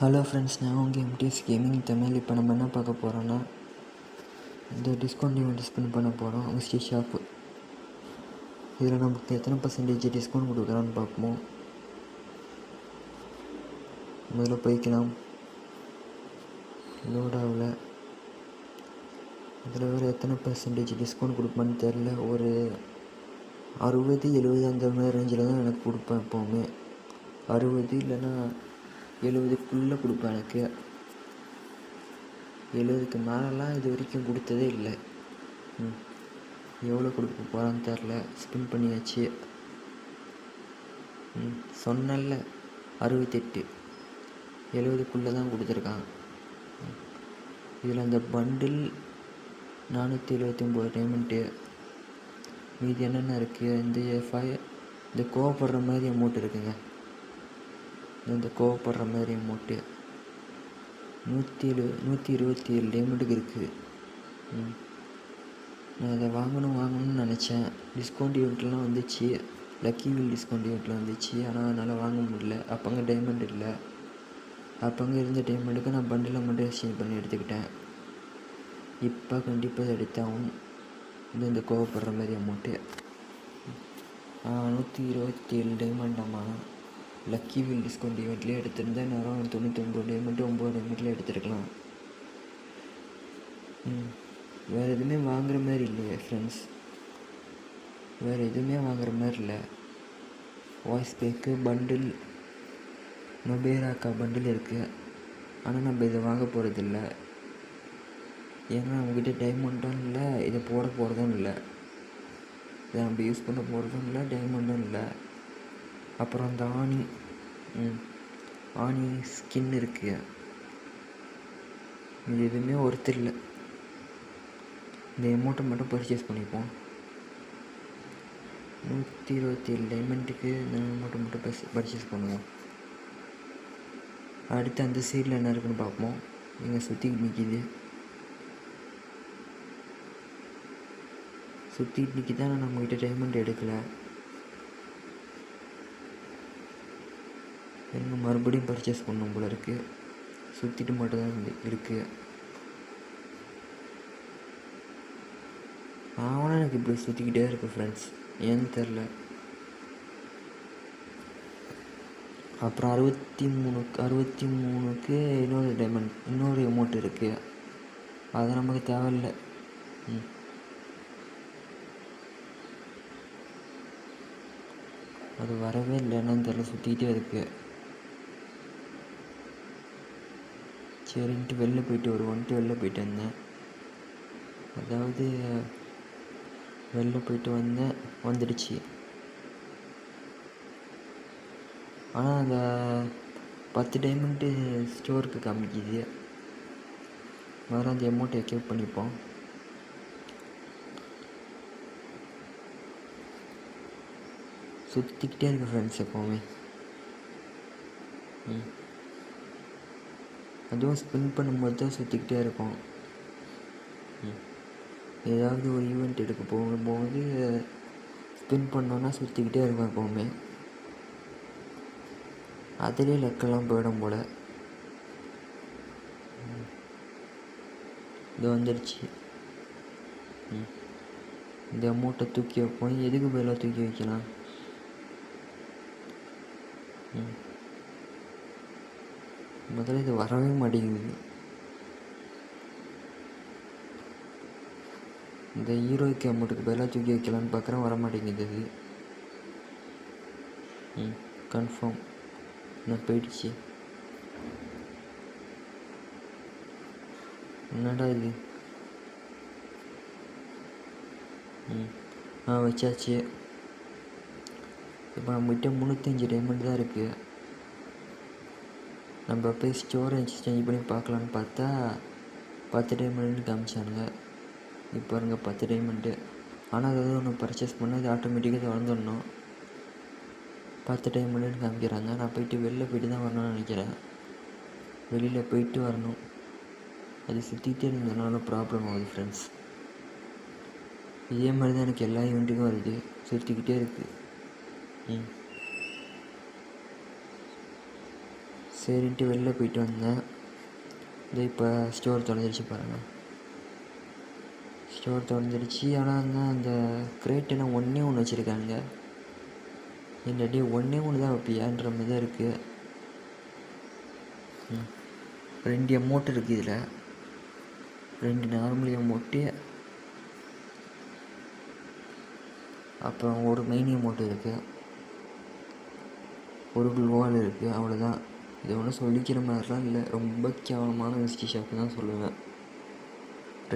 Hello friends, நான் உங்கள் MTS gaming Tamil. இப்போ நம்ம என்ன பார்க்க போகிறோன்னா, இந்த டிஸ்கவுண்ட் ஈவெண்ட் ஸ்பெண்ட் பண்ண போகிறோம். மிஸ்டி ஷாப்பு இதில் நமக்கு எத்தனை பர்சன்டேஜ் டிஸ்கவுண்ட் கொடுக்குறான்னு பார்ப்போம். முதல்ல போய்க்கலாம். லோடாவில் இதில் வேறு எத்தனை பர்சன்டேஜ் டிஸ்கவுண்ட் கொடுப்பான்னு தெரில. ஒரு 60-70 அந்த மாதிரி ரேஞ்சில் தான் எனக்கு கொடுப்பேன். எப்போவுமே 60 இல்லைன்னா 70க்குள்ளே கொடுப்பேன். எனக்கு 70க்கு மேலெலாம் இது வரைக்கும் கொடுத்ததே இல்லை. எவ்வளோ கொடுக்க போகிறான்னு தெரில. ஸ்பின் பண்ணியாச்சு. சொன்னல 68, 70க்குள்ளே தான் கொடுத்துருக்கான். இதில் அந்த பண்டில் 479 டைமண்ட்டு. மீதி என்னென்ன இருக்குது, இந்த கோவப்படுற மாதிரி அமௌண்ட் இருக்குங்க. இந்த கோவப்படுற மாதிரி அமௌண்ட்டு 127 டைமண்ட்டுக்கு இருக்குது. நான் அதை வாங்கணும்னு நினச்சேன். டிஸ்கவுண்ட் ஈவெண்ட்லாம் வந்துச்சு. லக்கி வீல் டிஸ்கவுண்ட் ஈவெண்ட்டில் வந்துச்சு. ஆனால் அதனால் வாங்க முடியல. அப்போங்க டைமண்ட் இல்லை. அப்போங்க இருந்த டைமண்ட்டுக்கு நான் பண்டில் மட்டும் எக்ஸ்சேஞ்ச் பண்ணி எடுத்துக்கிட்டேன். இப்போ கண்டிப்பாக எடுத்தாகும். இந்த கோவப்படுற மாதிரி அமௌண்ட்டு 127 டைமண்டாமா. லக்கி வீல் டிஸ்கவுண்ட் ஈவெண்ட்லேயே எடுத்திருந்தேன். நேரம் 99 டைமண்ட்டு 9 டைமண்ட்லேயே எடுத்துருக்கலாம். வேறு எதுவுமே வாங்குகிற மாதிரி இல்லையே ஃப்ரெண்ட்ஸ். வேறு எதுவுமே வாங்குகிற மாதிரி இல்லை. வாய்ஸ் பேக்கு பண்டில், நொபேராக்கா பண்டில் இருக்குது. ஆனால் நம்ம இதை வாங்க போகிறதில்ல. ஏன்னா நம்மக்கிட்ட டைமண்டும் இல்லை, இதை போட போகிறதும் இல்லை. இதை நம்ம யூஸ் பண்ண போகிறதும் இல்லை, டைமண்டும் இல்லை. அப்புறம் அந்த ஆணி ஸ்கின் இருக்குது. இது எதுவுமே ஒருத்தர் இல்லை. இந்த அமௌண்ட்டை மட்டும் பர்ச்சேஸ் பண்ணிப்போம். 127 டைமண்ட்டுக்கு இந்த அமௌண்ட்டை மட்டும் பர்ச்சேஸ் பண்ணுவோம். அடுத்து அந்த சைடில் என்ன இருக்குன்னு பார்ப்போம். இங்கே சுற்றிக்கிட்டு நிற்கிது. ஆனால் நம்மகிட்ட டைமண்ட் எடுக்கலை. எனக்கு மறுபடியும் பர்ச்சேஸ் பண்ணணும் போல இருக்குது. சுற்றிட்டு மட்டும் தான் இருக்குது. ஆனால் எனக்கு இப்படி சுற்றிக்கிட்டே இருக்குது ஃப்ரெண்ட்ஸ், ஏன்னு தெரில. அப்புறம் 63க்கு இன்னொரு அமௌண்ட் இருக்குது. அது நமக்கு தேவையில்லை. அது வரவே இல்லை. என்னன்னு தெரில, சுற்றிக்கிட்டே இருக்குது. சரின்ட்டு வெளில போயிட்டு வந்தேன். அதாவது வெளில போயிட்டு வந்துடுச்சு. ஆனால் அந்த 10 டைமண்ட்டு ஸ்டோருக்கு காமிக்குது. வேறு அந்த அமௌண்ட்டை எக்யூப் பண்ணிப்போம். சுற்றிக்கிட்டே இருக்கு ஃப்ரெண்ட்ஸ் எப்போவுமே. அதுவும் ஸ்பின் பண்ணும்போது தான் சுற்றிக்கிட்டே இருக்கும். ஏதாவது ஒரு ஈவெண்ட் எடுக்க போகும்போது ஸ்பின் பண்ணோன்னா சுற்றிக்கிட்டே இருக்கும் எப்போவுமே. அதிலே லக்கெல்லாம் போயிடும் போல். இது வந்துடுச்சு. இந்த அமௌண்ட்டை தூக்கி வைப்போம். எதுக்கு பதிலாக தூக்கி வைக்கலாம்? முதல்ல இது வரவே மாட்டேங்குது. இந்த ஹீரோய்க்கு அமௌண்ட்டுக்கு பதிலாக தூக்கி வைக்கலான்னு பார்க்குறேன், வர மாட்டேங்குது. இது கன்ஃபார்ம் நான் போயிடுச்சு. என்னடா இது? வச்சாச்சு. இப்போ நம்மகிட்ட 305 டைமண்ட் தான் இருக்குது. நம்ம போய் ஸ்டோரை எக்ஸ்சேஞ்ச் பண்ணி பார்க்கலான்னு பார்த்தா 10 டைமண்ட்னு காமிச்சானுங்க. இப்போ இருங்க 10 டைமண்ட்டு. ஆனால் அதாவது ஒன்று பர்ச்சேஸ் பண்ணால் அது ஆட்டோமேட்டிக்காக வந்துடணும். 10 டைமண்ட்னு காமிக்கிறாங்க. நான் வெளில போயிட்டு தான் வரணும்னு நினைக்கிறேன். வெளியில் போயிட்டு வரணும். அது சுற்றிக்கிட்டே இருந்ததுனால ப்ராப்ளம் ஆகுது ஃப்ரெண்ட்ஸ். இதே மாதிரி தான் எனக்கு எல்லா ஈவெண்ட்டுக்கும் வருது. சுற்றிக்கிட்டே இருக்குது. சரின்ட்டு வெளில போயிட்டு வந்தேன். இது இப்போ ஸ்டோர் திறந்துருச்சு பாருங்கள். ஸ்டோர் திறந்துருச்சு. ஆனால் அந்த கிரேட் என்ன ஒன்றே ஒன்று வச்சுருக்காங்க. என்னடி ஒன்றே ஒன்று தான் வைப்பியான்ற மாதிரி தான் இருக்குது. 2 எமௌண்ட் இருக்குது இதில். 2 நார்மல் எமௌண்ட்டு, அப்புறம் ஒரு மெயின் எமௌண்ட் இருக்குது, ஒரு க்ளோவால் இருக்குது. அவ்வளோதான். இது ஒன்றும் சொல்லிக்கிற மாதிரிலாம் இல்லை. ரொம்ப கேவலமான வெஸ்டி ஷாப்பு தான் சொல்லுவேன்.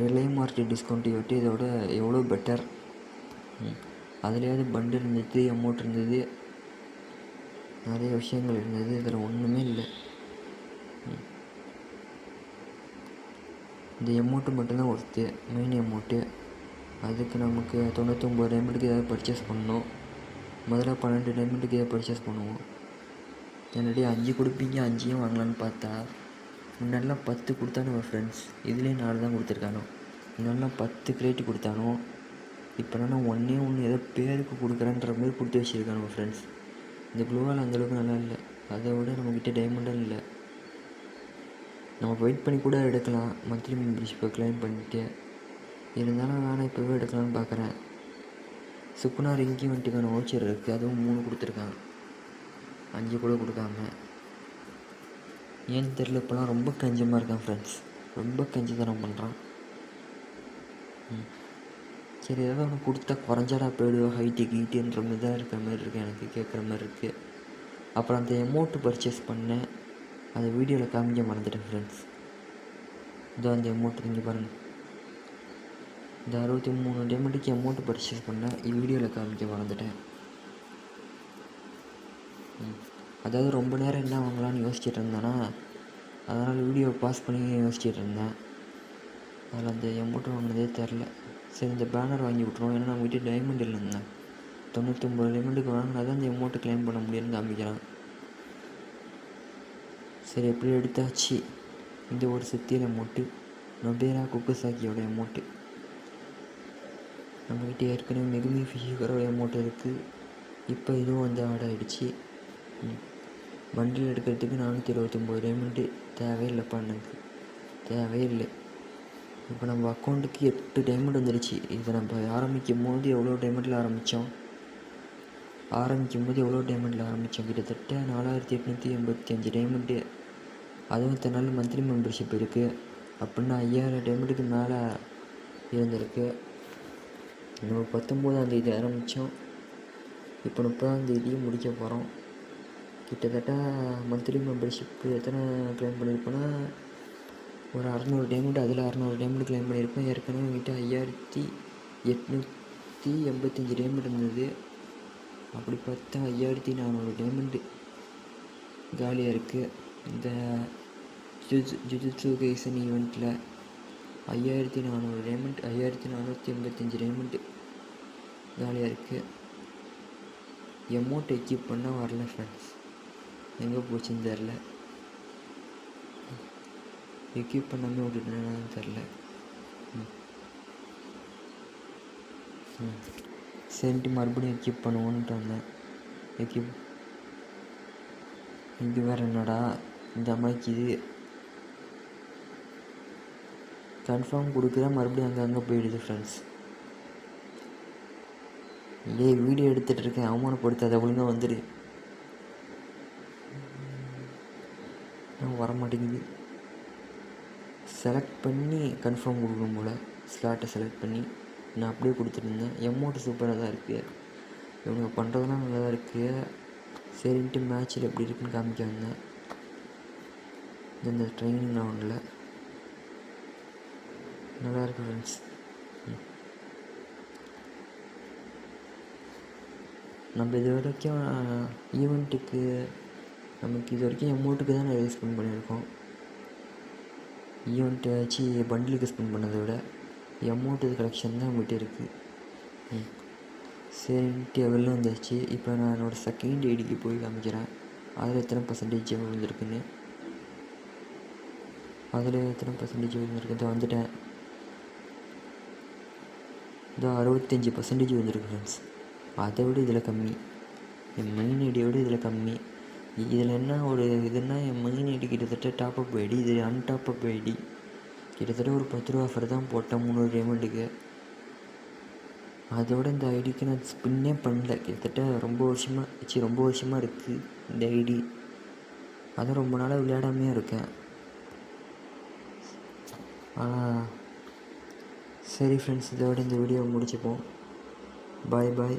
ரிலே மார்க்கெட் டிஸ்கவுண்ட் விட்டு இதோட எவ்வளோ பெட்டர். அதுலேயாவது பண்டில் இருந்தது, அமௌண்ட் இருந்தது, நிறைய விஷயங்கள் இருந்தது. இதில் ஒன்றுமே இல்லை. இந்த எமௌண்ட்டு மட்டும்தான் ஒர்த்து, மெயின் எமௌண்ட்டு. அதுக்கு நமக்கு 99 டைமண்டுக்கு ஏதாவது பர்ச்சேஸ் பண்ணணும். முதல்ல 12 டைமண்டுக்கு ஏதாவது பர்ச்சேஸ் பண்ணுவோம். என்னடி 5 கொடுப்பீங்க, 5ஐயும் வாங்கலான்னு பார்த்தா முன்னாடிலாம் 10 கொடுத்தானோ ஃப்ரெண்ட்ஸ். இதுலேயும் 4 தான் கொடுத்துருக்கானோ. முன்னாடிலாம் 10 கிரேட்டு கொடுத்தானோ. இப்போ என்னன்னா ஒன்றே ஒன்று ஏதோ பேருக்கு கொடுக்குறேன்ற மாதிரி கொடுத்து வச்சுருக்கானோ ஃப்ரெண்ட்ஸ். இந்த க்ளோவால் அந்தளவுக்கு நல்லா இல்லை. அதை விட நம்மக்கிட்ட டைமண்டும் இல்லை. நம்ம வெயிட் பண்ணி கூட எடுக்கலாம், மந்த்லி மெம்பர்ஷிப்பை க்ளைம் பண்ணிட்டு. இருந்தாலும் வேணாம், இப்போவே எடுக்கலான்னு பார்க்குறேன். சுக்குனா ரிங்கி வந்துட்டுக்கான வவுச்சர் இருக்குது, அதுவும் 3 கொடுத்துருக்கான், 5 கூட கொடுக்காம. ஏன்னு தெரில, இப்போலாம் ரொம்ப கஞ்சமாக இருக்கான் ஃப்ரெண்ட்ஸ். ரொம்ப கஞ்சித்தனம் பண்ணுறான். சரி, ஏதாவது ஒன்று கொடுத்தா குறைஞ்சாடா போய்டுவோம், ஹைட்டு கீட்டுன்ற மாதிரி தான் இருக்கிற மாதிரி இருக்குது, எனக்கு கேட்குற மாதிரி இருக்குது. அப்புறம் அந்த எமௌண்ட்டு பர்ச்சேஸ் பண்ணேன், அதை வீடியோவில் காமிக்க மறந்துட்டேன் ஃப்ரெண்ட்ஸ். இதோ அந்த எமௌண்ட்டு இங்கே பாருங்கள். இந்த 63 டைமண்டுக்கு அமௌண்ட்டு பர்ச்சேஸ் பண்ணேன், வீடியோவில் காமிக்க மறந்துட்டேன். அதாவது ரொம்ப நேரம் என்ன வாங்கலான்னு யோசிச்சுட்டு இருந்தேன்னா, அதனால் வீடியோ பாஸ் பண்ணி யோசிச்சுட்டு இருந்தேன். அதில் அந்த அமௌண்ட்டு வாங்கினதே தெரில. சரி, இந்த பேனர் வாங்கி விட்ருவோம். ஏன்னா நம்ம வீட்டு டைமண்ட் இல்லைங்க. 99 டைமண்டுக்கு வாங்கினா தான் அந்த அமௌண்ட்டு க்ளைம் பண்ண முடியும்னு காமிக்கிறான். சரி, எப்படி எடுத்தாச்சு. இந்த ஒரு சுத்தியில் அமௌண்ட்டு நொபேரா குக்குசாக்கியோட அமௌண்ட்டு. நம்மக்கிட்ட ஏற்கனவே மெகுமி ஃபிஷிகரோட அமௌண்ட் இருக்குது. இப்போ இதுவும் வந்து ஆட் ஆகிடுச்சு. பண்டில் எடுக்கிறதுக்கு 429 டைமண்டு தேவையில்லைப்பா, எனக்கு தேவையில்லை. இப்போ நம்ம அக்கௌண்ட்டுக்கு 8 டைமண்ட் வந்துடுச்சு. இதை நம்ம ஆரம்பிக்கும் போது எவ்வளோ டைமண்டில் ஆரம்பித்தோம், கிட்டத்தட்ட 4885 டைமண்டு. அதுவும் இத்தனை நாள் மந்த்லி மெம்பர்ஷிப் இருக்குது அப்படின்னா 5000 டைமண்டுக்கு மேலே இருந்திருக்கு. நம்ம 19ஆம் தேதி ஆரம்பித்தோம், இப்போ 30ஆம் தேதியும் முடிக்க போகிறோம். கிட்டத்தட்ட மந்த்லி மெம்பர்ஷிப்பு எத்தனை க்ளைம் பண்ணியிருப்போன்னா ஒரு 600 டைமண்ட். அதில் 600 டைமண்ட் க்ளைம் பண்ணியிருப்போம். ஏற்கனவே எங்கிட்ட 5885 டைமண்ட் இருந்தது. அப்படி பார்த்தா 5400 டைமண்டு காலியாக இருக்குது. இந்த ஜுஜுட்சு கைசன் ஈவெண்ட்டில் 5400 டைமண்ட், 5485 டைமண்டு காலியாக இருக்குது. எமௌண்ட் எக்யூப் பண்ணால் வரல ஃப்ரெண்ட்ஸ், எங்கே போச்சுன்னு தெரில. எக்யூப் பண்ணாமல் விட்டுட்டேன்னு தெரில. சரின்ட்டு மறுபடியும் எக்யூப் பண்ணுவோன்ட்டு வந்தேன். எக்யூப் இது வேறு என்னடா இந்த அம்மாய்க்கு இது கன்ஃபார்ம் கொடுக்குறேன், மறுபடியும் அங்கங்கே போயிடுது ஃப்ரெண்ட்ஸ். வீடியோ எடுத்துகிட்டு இருக்கேன், அவமானப்படுத்த அதை ஒழுங்காக வந்துடு. வர மாட்டேங்குது. செலக்ட் பண்ணி கன்ஃபார்ம் கொடுக்கணும் போல். ஸ்லாட்டை செலக்ட் பண்ணி நான் அப்படியே கொடுத்துருந்தேன். எமௌண்ட்டு சூப்பராக தான் இருக்குது, இவங்க பண்ணுறதுலாம் நல்லா தான் இருக்குது. சரின்ட்டு மேட்ச்சில் எப்படி இருக்குன்னு காமிக்க வந்தேன். இந்த ட்ரைனிங் ரவுண்டில் நல்லாயிருக்கு ஃப்ரெண்ட்ஸ். நம்ம இது வரைக்கும் ஈவெண்ட்டுக்கு நமக்கு இது வரைக்கும் அமௌண்ட்டுக்கு தான் நிறைய ஸ்பெண்ட் பண்ணியிருக்கோம். ஈவெண்ட்டை வச்சு பண்டிலுக்கு ஸ்பெண்ட் பண்ணதை விட அமௌண்ட்டு கலெக்ஷன் தான் நம்மகிட்ட இருக்குது. சரின்ட்டு வெளில வந்துடுச்சு. இப்போ நான் என்னோடய செகண்ட் ஐடிக்கு போய் காமிக்கிறேன், அதில் எத்தனை பர்சன்டேஜ் விழுந்திருக்குன்னு. வந்துட்டேன். இதோ 65% வந்துருக்கு ஃப்ரெண்ட்ஸ். அதை விட இதில் கம்மி, என் மெயின் ஐடியை விட இதில் கம்மி. இதில் என்ன ஒரு இதுன்னா, என் மெயின் ஐடி கிட்டத்தட்ட டாப்அப் ஐடி, இது அன்டாப்அப் ஐடி. கிட்டத்தட்ட ஒரு 10 ரூபா ஆஃபர் தான் போட்டேன் 300 டைமண்டுக்கு. அதோட இந்த ஐடிக்கு நான் ஸ்பின்னே பண்ணல. கிட்டத்தட்ட ரொம்ப வருஷமாக இருக்குது இந்த ஐடி. அதுவும் ரொம்ப நாளாக விளையாடாமையே இருக்கேன். சரி ஃப்ரெண்ட்ஸ், இதோட இந்த வீடியோவை முடிச்சுப்போம். பாய் பாய்.